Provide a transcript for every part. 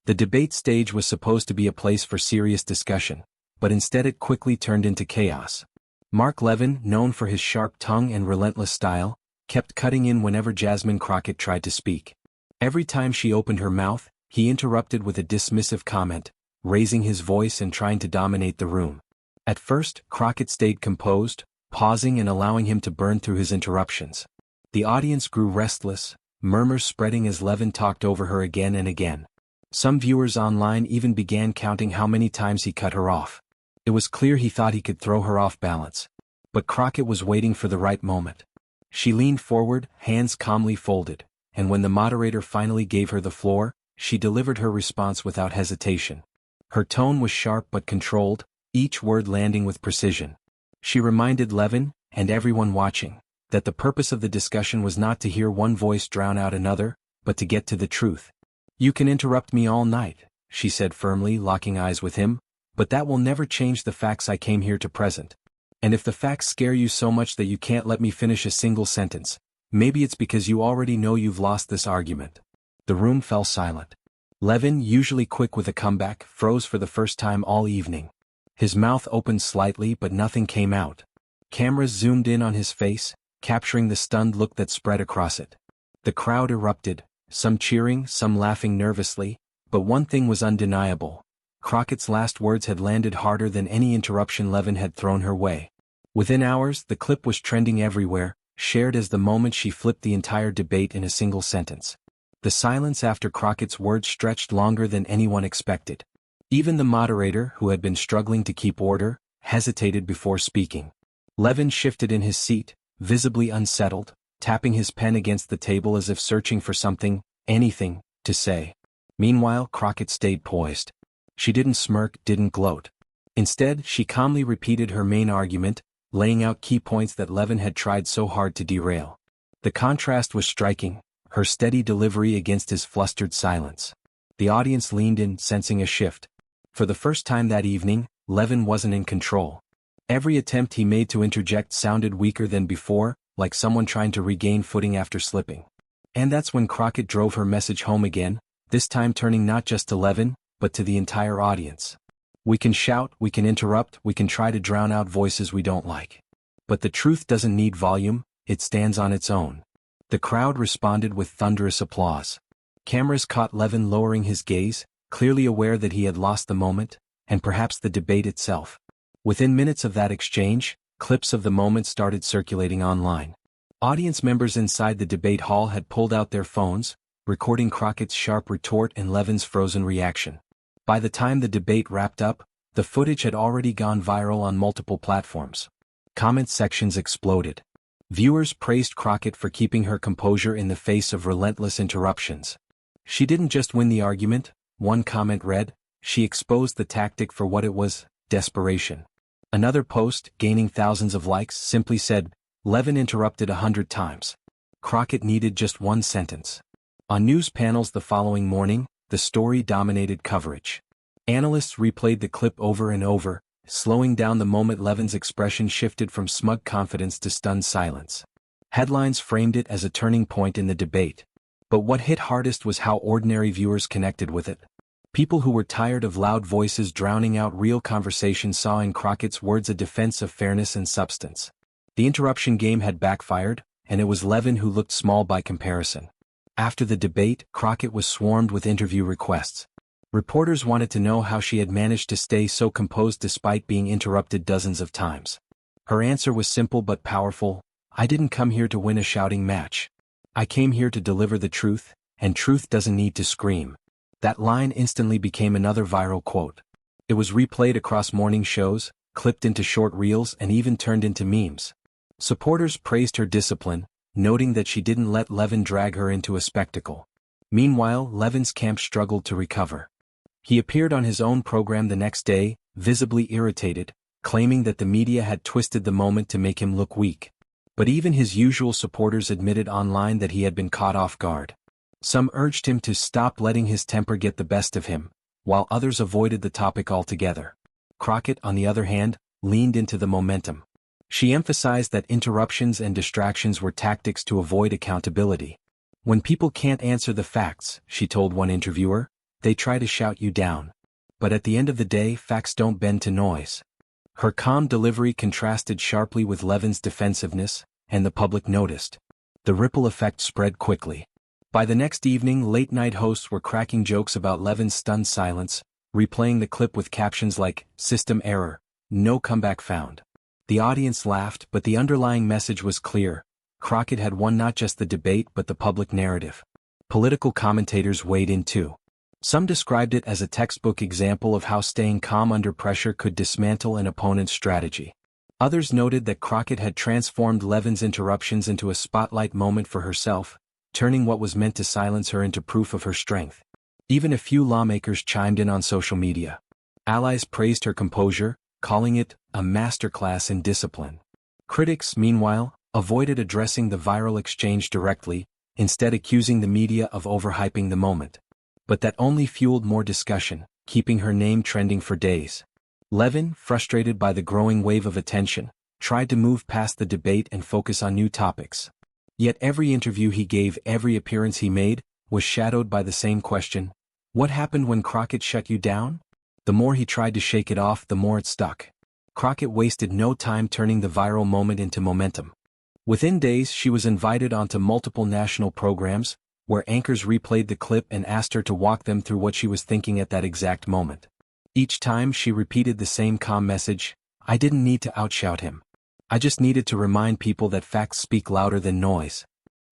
The debate stage was supposed to be a place for serious discussion, but instead it quickly turned into chaos. Mark Levin, known for his sharp tongue and relentless style, kept cutting in whenever Jasmine Crockett tried to speak. Every time she opened her mouth, he interrupted with a dismissive comment, raising his voice and trying to dominate the room. At first, Crockett stayed composed, pausing and allowing him to burn through his interruptions. The audience grew restless, murmurs spreading as Levin talked over her again and again. Some viewers online even began counting how many times he cut her off. It was clear he thought he could throw her off balance. But Crockett was waiting for the right moment. She leaned forward, hands calmly folded, and when the moderator finally gave her the floor, she delivered her response without hesitation. Her tone was sharp but controlled, each word landing with precision. She reminded Levin, and everyone watching, that the purpose of the discussion was not to hear one voice drown out another, but to get to the truth. "You can interrupt me all night," she said firmly, locking eyes with him, "but that will never change the facts I came here to present. And if the facts scare you so much that you can't let me finish a single sentence, maybe it's because you already know you've lost this argument." The room fell silent. Levin, usually quick with a comeback, froze for the first time all evening. His mouth opened slightly but nothing came out. Cameras zoomed in on his face, capturing the stunned look that spread across it. The crowd erupted, some cheering, some laughing nervously, but one thing was undeniable. Crockett's last words had landed harder than any interruption Levin had thrown her way. Within hours, the clip was trending everywhere, shared as the moment she flipped the entire debate in a single sentence. The silence after Crockett's words stretched longer than anyone expected. Even the moderator, who had been struggling to keep order, hesitated before speaking. Levin shifted in his seat, visibly unsettled, tapping his pen against the table as if searching for something, anything, to say. Meanwhile, Crockett stayed poised. She didn't smirk, didn't gloat. Instead, she calmly repeated her main argument, laying out key points that Levin had tried so hard to derail. The contrast was striking, her steady delivery against his flustered silence. The audience leaned in, sensing a shift. For the first time that evening, Levin wasn't in control. Every attempt he made to interject sounded weaker than before, like someone trying to regain footing after slipping. And that's when Crockett drove her message home again, this time turning not just to Levin, but to the entire audience. "We can shout, we can interrupt, we can try to drown out voices we don't like. But the truth doesn't need volume, it stands on its own." The crowd responded with thunderous applause. Cameras caught Levin lowering his gaze, clearly aware that he had lost the moment, and perhaps the debate itself. Within minutes of that exchange, clips of the moment started circulating online. Audience members inside the debate hall had pulled out their phones, recording Crockett's sharp retort and Levin's frozen reaction. By the time the debate wrapped up, the footage had already gone viral on multiple platforms. Comment sections exploded. Viewers praised Crockett for keeping her composure in the face of relentless interruptions. "She didn't just win the argument," one comment read, "she exposed the tactic for what it was, desperation." Another post, gaining thousands of likes, simply said, "Levin interrupted 100 times. Crockett needed just one sentence." On news panels the following morning, the story dominated coverage. Analysts replayed the clip over and over, slowing down the moment Levin's expression shifted from smug confidence to stunned silence. Headlines framed it as a turning point in the debate. But what hit hardest was how ordinary viewers connected with it. People who were tired of loud voices drowning out real conversation saw in Crockett's words a defense of fairness and substance. The interruption game had backfired, and it was Levin who looked small by comparison. After the debate, Crockett was swarmed with interview requests. Reporters wanted to know how she had managed to stay so composed despite being interrupted dozens of times. Her answer was simple but powerful: "I didn't come here to win a shouting match. I came here to deliver the truth, and truth doesn't need to scream." That line instantly became another viral quote. It was replayed across morning shows, clipped into short reels, and even turned into memes. Supporters praised her discipline, noting that she didn't let Levin drag her into a spectacle. Meanwhile, Levin's camp struggled to recover. He appeared on his own program the next day, visibly irritated, claiming that the media had twisted the moment to make him look weak. But even his usual supporters admitted online that he had been caught off guard. Some urged him to stop letting his temper get the best of him, while others avoided the topic altogether. Crockett, on the other hand, leaned into the momentum. She emphasized that interruptions and distractions were tactics to avoid accountability. "When people can't answer the facts," she told one interviewer, they try to shout you down. But at the end of the day, facts don't bend to noise. Her calm delivery contrasted sharply with Levin's defensiveness, and the public noticed. The ripple effect spread quickly. By the next evening, late-night hosts were cracking jokes about Levin's stunned silence, replaying the clip with captions like, "System error, no comeback found." The audience laughed, but the underlying message was clear. Crockett had won not just the debate but the public narrative. Political commentators weighed in too. Some described it as a textbook example of how staying calm under pressure could dismantle an opponent's strategy. Others noted that Crockett had transformed Levin's interruptions into a spotlight moment for herself, turning what was meant to silence her into proof of her strength. Even a few lawmakers chimed in on social media. Allies praised her composure, calling it a masterclass in discipline. Critics, meanwhile, avoided addressing the viral exchange directly, instead accusing the media of overhyping the moment. But that only fueled more discussion, keeping her name trending for days. Levin, frustrated by the growing wave of attention, tried to move past the debate and focus on new topics. Yet every interview he gave, every appearance he made, was shadowed by the same question: what happened when Crockett shut you down? The more he tried to shake it off, the more it stuck. Crockett wasted no time turning the viral moment into momentum. Within days, she was invited onto multiple national programs, where anchors replayed the clip and asked her to walk them through what she was thinking at that exact moment. Each time she repeated the same calm message: "I didn't need to outshout him. I just needed to remind people that facts speak louder than noise."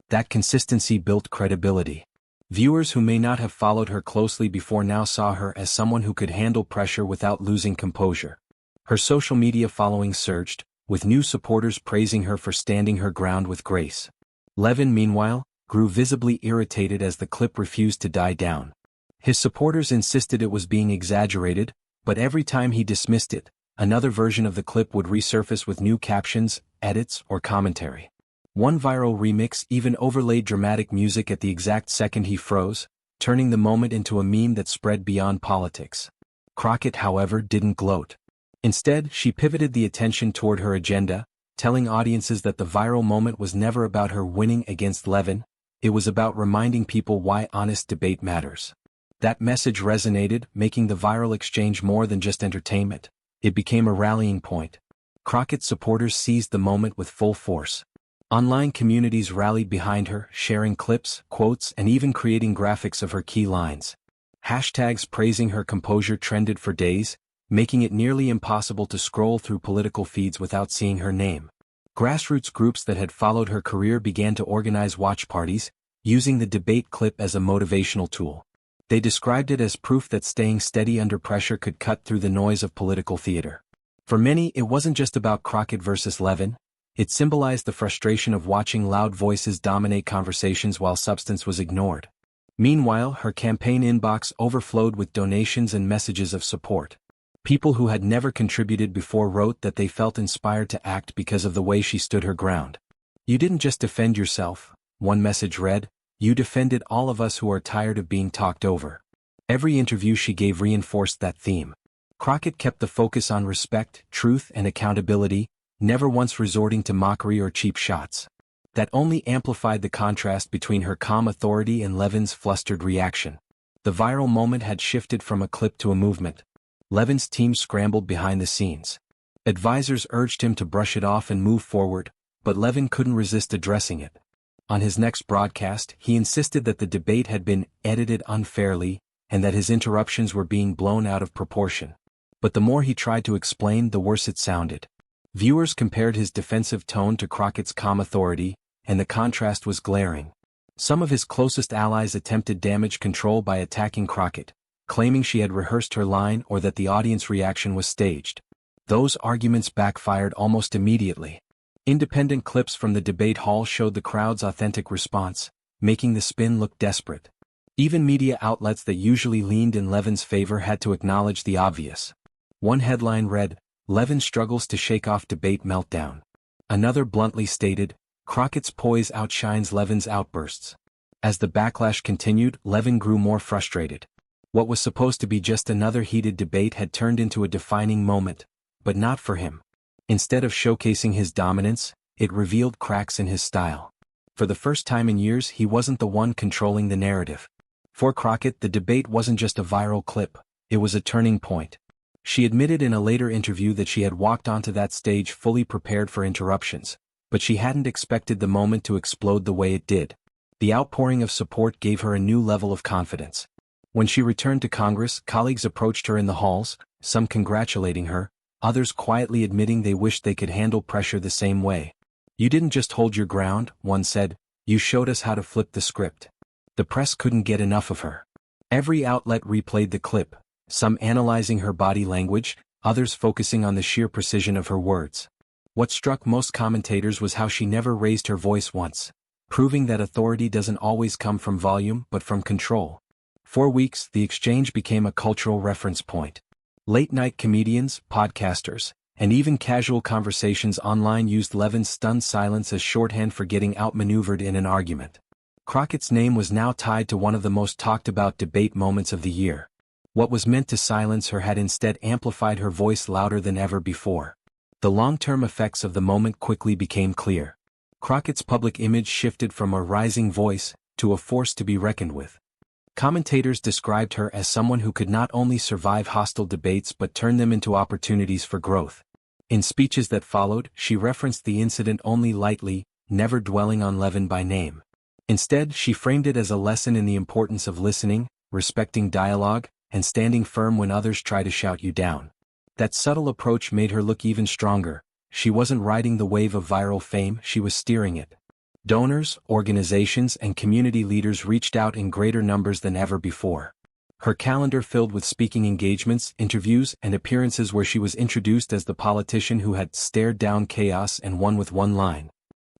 That consistency built credibility. Viewers who may not have followed her closely before now saw her as someone who could handle pressure without losing composure. Her social media following surged, with new supporters praising her for standing her ground with grace. Levin, meanwhile, grew visibly irritated as the clip refused to die down. His supporters insisted it was being exaggerated, but every time he dismissed it, another version of the clip would resurface with new captions, edits, or commentary. One viral remix even overlaid dramatic music at the exact second he froze, turning the moment into a meme that spread beyond politics. Crockett, however, didn't gloat. Instead, she pivoted the attention toward her agenda, telling audiences that the viral moment was never about her winning against Levin. It was about reminding people why honest debate matters. That message resonated, making the viral exchange more than just entertainment. It became a rallying point. Crockett's supporters seized the moment with full force. Online communities rallied behind her, sharing clips, quotes, and even creating graphics of her key lines. Hashtags praising her composure trended for days, making it nearly impossible to scroll through political feeds without seeing her name. Grassroots groups that had followed her career began to organize watch parties, using the debate clip as a motivational tool. They described it as proof that staying steady under pressure could cut through the noise of political theater. For many, it wasn't just about Crockett versus Levin. It symbolized the frustration of watching loud voices dominate conversations while substance was ignored. Meanwhile, her campaign inbox overflowed with donations and messages of support. People who had never contributed before wrote that they felt inspired to act because of the way she stood her ground. "You didn't just defend yourself," one message read, "you defended all of us who are tired of being talked over." Every interview she gave reinforced that theme. Crockett kept the focus on respect, truth, and accountability, never once resorting to mockery or cheap shots. That only amplified the contrast between her calm authority and Levin's flustered reaction. The viral moment had shifted from a clip to a movement. Levin's team scrambled behind the scenes. Advisors urged him to brush it off and move forward, but Levin couldn't resist addressing it. On his next broadcast, he insisted that the debate had been edited unfairly, and that his interruptions were being blown out of proportion. But the more he tried to explain, the worse it sounded. Viewers compared his defensive tone to Crockett's calm authority, and the contrast was glaring. Some of his closest allies attempted damage control by attacking Crockett, claiming she had rehearsed her line or that the audience reaction was staged. Those arguments backfired almost immediately. Independent clips from the debate hall showed the crowd's authentic response, making the spin look desperate. Even media outlets that usually leaned in Levin's favor had to acknowledge the obvious. One headline read, "Levin struggles to shake off debate meltdown." Another bluntly stated, "Crockett's poise outshines Levin's outbursts." As the backlash continued, Levin grew more frustrated. What was supposed to be just another heated debate had turned into a defining moment, but not for him. Instead of showcasing his dominance, it revealed cracks in his style. For the first time in years, he wasn't the one controlling the narrative. For Crockett, the debate wasn't just a viral clip, it was a turning point. She admitted in a later interview that she had walked onto that stage fully prepared for interruptions, but she hadn't expected the moment to explode the way it did. The outpouring of support gave her a new level of confidence. When she returned to Congress, colleagues approached her in the halls, some congratulating her, others quietly admitting they wished they could handle pressure the same way. "You didn't just hold your ground," one said, "you showed us how to flip the script." The press couldn't get enough of her. Every outlet replayed the clip, some analyzing her body language, others focusing on the sheer precision of her words. What struck most commentators was how she never raised her voice once, proving that authority doesn't always come from volume but from control. For weeks, the exchange became a cultural reference point. Late-night comedians, podcasters, and even casual conversations online used Levin's stunned silence as shorthand for getting outmaneuvered in an argument. Crockett's name was now tied to one of the most talked-about debate moments of the year. What was meant to silence her had instead amplified her voice louder than ever before. The long-term effects of the moment quickly became clear. Crockett's public image shifted from a rising voice to a force to be reckoned with. Commentators described her as someone who could not only survive hostile debates but turn them into opportunities for growth. In speeches that followed, she referenced the incident only lightly, never dwelling on Levin by name. Instead, she framed it as a lesson in the importance of listening, respecting dialogue, and standing firm when others try to shout you down. That subtle approach made her look even stronger. She wasn't riding the wave of viral fame, she was steering it. Donors, organizations, and community leaders reached out in greater numbers than ever before. Her calendar filled with speaking engagements, interviews, and appearances where she was introduced as the politician who had stared down chaos and won with one line.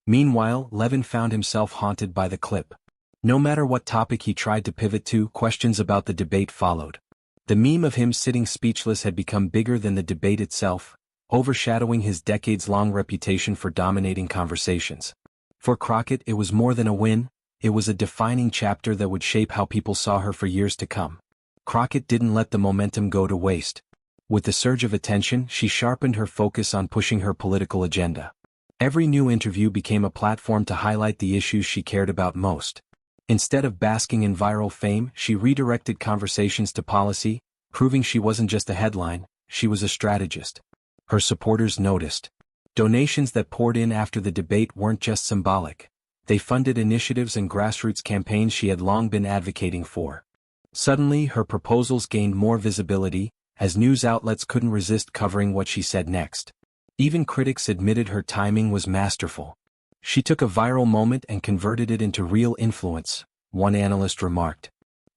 Meanwhile, Levin found himself haunted by the clip. No matter what topic he tried to pivot to, questions about the debate followed. The meme of him sitting speechless had become bigger than the debate itself, overshadowing his decades-long reputation for dominating conversations. For Crockett, it was more than a win, it was a defining chapter that would shape how people saw her for years to come. Crockett didn't let the momentum go to waste. With the surge of attention, she sharpened her focus on pushing her political agenda. Every new interview became a platform to highlight the issues she cared about most. Instead of basking in viral fame, she redirected conversations to policy, proving she wasn't just a headline, she was a strategist. Her supporters noticed. Donations that poured in after the debate weren't just symbolic. They funded initiatives and grassroots campaigns she had long been advocating for. Suddenly, her proposals gained more visibility, as news outlets couldn't resist covering what she said next. Even critics admitted her timing was masterful. She took a viral moment and converted it into real influence, one analyst remarked.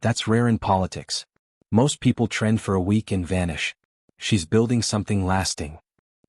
That's rare in politics. Most people trend for a week and vanish. She's building something lasting.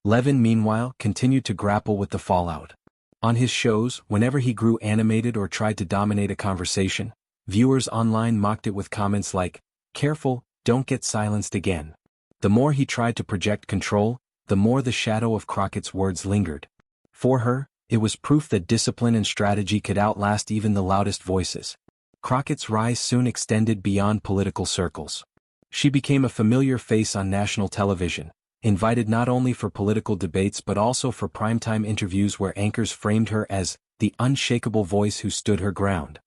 Levin, meanwhile, continued to grapple with the fallout. On his shows, whenever he grew animated or tried to dominate a conversation, viewers online mocked it with comments like, "Careful, don't get silenced again." The more he tried to project control, the more the shadow of Crockett's words lingered. For her, it was proof that discipline and strategy could outlast even the loudest voices. Crockett's rise soon extended beyond political circles. She became a familiar face on national television, invited not only for political debates but also for primetime interviews where anchors framed her as the unshakable voice who stood her ground.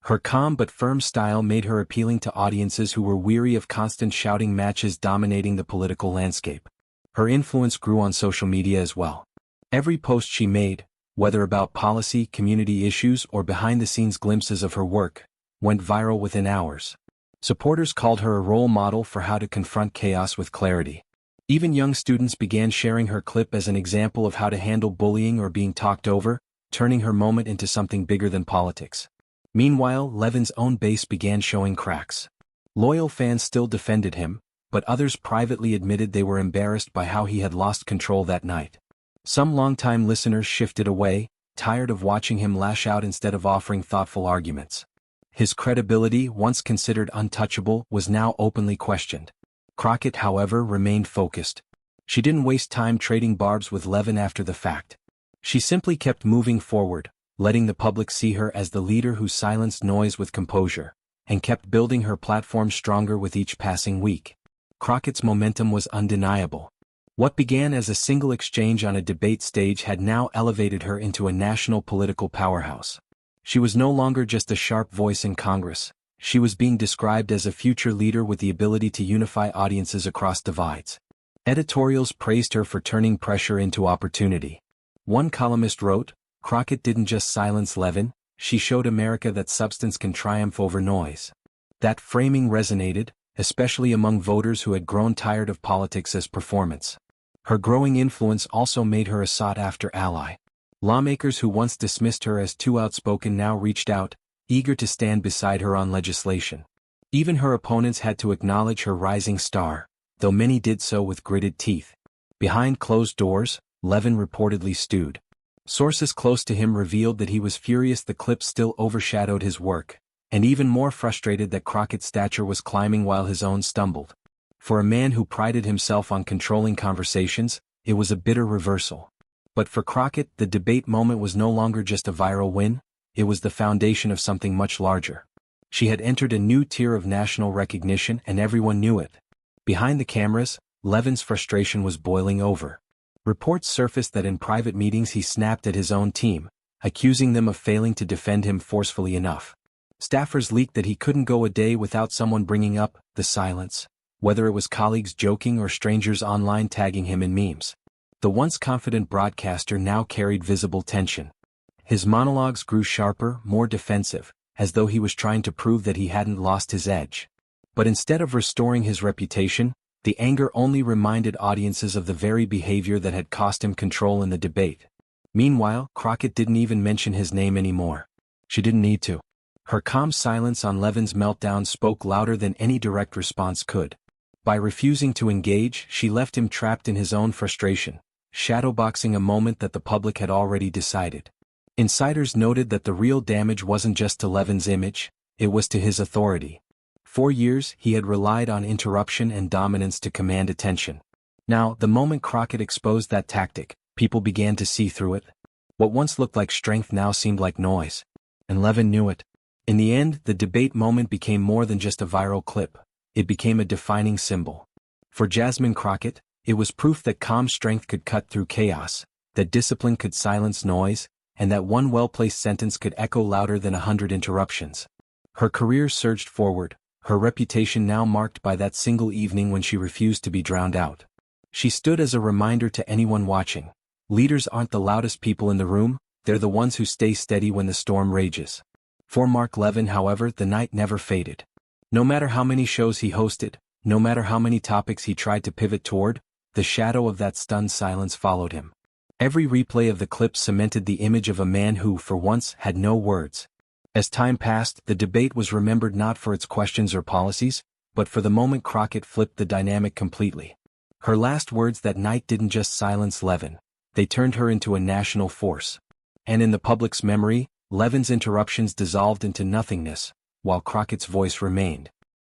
Her calm but firm style made her appealing to audiences who were weary of constant shouting matches dominating the political landscape. Her influence grew on social media as well. Every post she made, whether about policy, community issues, or behind-the-scenes glimpses of her work, went viral within hours. Supporters called her a role model for how to confront chaos with clarity. Even young students began sharing her clip as an example of how to handle bullying or being talked over, turning her moment into something bigger than politics. Meanwhile, Levin's own base began showing cracks. Loyal fans still defended him, but others privately admitted they were embarrassed by how he had lost control that night. Some longtime listeners shifted away, tired of watching him lash out instead of offering thoughtful arguments. His credibility, once considered untouchable, was now openly questioned. Crockett, however, remained focused. She didn't waste time trading barbs with Levin after the fact. She simply kept moving forward, letting the public see her as the leader who silenced noise with composure, and kept building her platform stronger with each passing week. Crockett's momentum was undeniable. What began as a single exchange on a debate stage had now elevated her into a national political powerhouse. She was no longer just a sharp voice in Congress, She was being described as a future leader with the ability to unify audiences across divides. Editorials praised her for turning pressure into opportunity. One columnist wrote, "Crockett didn't just silence Levin, she showed America that substance can triumph over noise." That framing resonated, especially among voters who had grown tired of politics as performance. Her growing influence also made her a sought-after ally. Lawmakers who once dismissed her as too outspoken now reached out, eager to stand beside her on legislation. Even her opponents had to acknowledge her rising star, though many did so with gritted teeth. Behind closed doors, Levin reportedly stewed. Sources close to him revealed that he was furious the clip still overshadowed his work, and even more frustrated that Crockett's stature was climbing while his own stumbled. For a man who prided himself on controlling conversations, it was a bitter reversal. But for Crockett, the debate moment was no longer just a viral win, it was the foundation of something much larger. She had entered a new tier of national recognition and everyone knew it. Behind the cameras, Levin's frustration was boiling over. Reports surfaced that in private meetings he snapped at his own team, accusing them of failing to defend him forcefully enough. Staffers leaked that he couldn't go a day without someone bringing up the silence, whether it was colleagues joking or strangers online tagging him in memes. The once confident broadcaster now carried visible tension. His monologues grew sharper, more defensive, as though he was trying to prove that he hadn't lost his edge. But instead of restoring his reputation, the anger only reminded audiences of the very behavior that had cost him control in the debate. Meanwhile, Crockett didn't even mention his name anymore. She didn't need to. Her calm silence on Levin's meltdown spoke louder than any direct response could. By refusing to engage, she left him trapped in his own frustration, shadowboxing a moment that the public had already decided. Insiders noted that the real damage wasn't just to Levin's image, it was to his authority. For years, he had relied on interruption and dominance to command attention. Now, the moment Crockett exposed that tactic, people began to see through it. What once looked like strength now seemed like noise. And Levin knew it. In the end, the debate moment became more than just a viral clip. It became a defining symbol. For Jasmine Crockett, it was proof that calm strength could cut through chaos, that discipline could silence noise, and that one well-placed sentence could echo louder than 100 interruptions. Her career surged forward, her reputation now marked by that single evening when she refused to be drowned out. She stood as a reminder to anyone watching. Leaders aren't the loudest people in the room, they're the ones who stay steady when the storm rages. For Mark Levin, however, the night never faded. No matter how many shows he hosted, no matter how many topics he tried to pivot toward, the shadow of that stunned silence followed him. Every replay of the clip cemented the image of a man who, for once, had no words. As time passed, the debate was remembered not for its questions or policies, but for the moment Crockett flipped the dynamic completely. Her last words that night didn't just silence Levin, they turned her into a national force. And in the public's memory, Levin's interruptions dissolved into nothingness, while Crockett's voice remained.